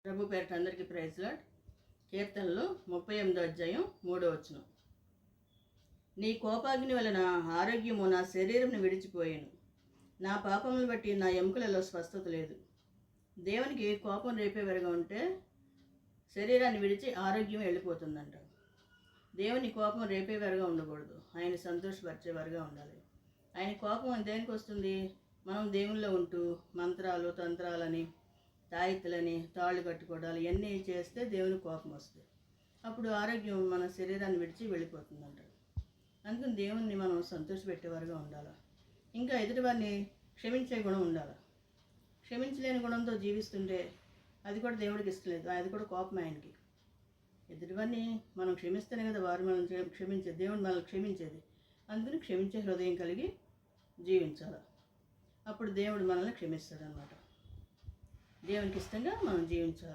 ప్రభు పేరిట అందరికీ praise lord. కీర్తనలు 38వ అధ్యాయం 3వ వచనం. నీ కోపాగ్ని వలన ఆరోగ్యము నా శరీరంను విడిచిపోయాను, నా పాపములను బట్టి నా ఎముకలలో స్వస్థత లేదు. దేవునికి కోపం రేపేవారుగా ఉంటే శరీరాన్ని విడిచి ఆరోగ్యం వెళ్ళిపోతుందంట. దేవుని కోపం రేపేవారుగా ఉండకూడదు, ఆయన సంతోషపరిచేవారుగా ఉండాలి. ఆయన కోపం దేనికి వస్తుంది? మనం దేవుల్లో ఉంటూ మంత్రాలు తంత్రాలని తాయిత్తులని తాళ్ళు కట్టుకోవడాలు ఇవన్నీ చేస్తే దేవుని కోపం వస్తుంది. అప్పుడు ఆరోగ్యం మన శరీరాన్ని విడిచి వెళ్ళిపోతుందంట. అందుకని దేవుణ్ణి మనం సంతోషపెట్టేవారుగా ఉండాలి. ఇంకా ఎదుటివారిని క్షమించే గుణం ఉండాలి. క్షమించలేని గుణంతో జీవిస్తుంటే అది కూడా దేవుడికి ఇష్టం లేదు, అది కూడా కోపం ఆయనకి. ఎదుటివారిని మనం క్షమిస్తేనే కదా వారు మనల్ని క్షమించేది, దేవుడు మనల్ని క్షమించేది. అందుకని క్షమించే హృదయం కలిగి జీవించాలి. అప్పుడు దేవుడు మనల్ని క్షమిస్తాడు అన్నమాట. దేవునికి ఇష్టంగా మనం జీవించాలి.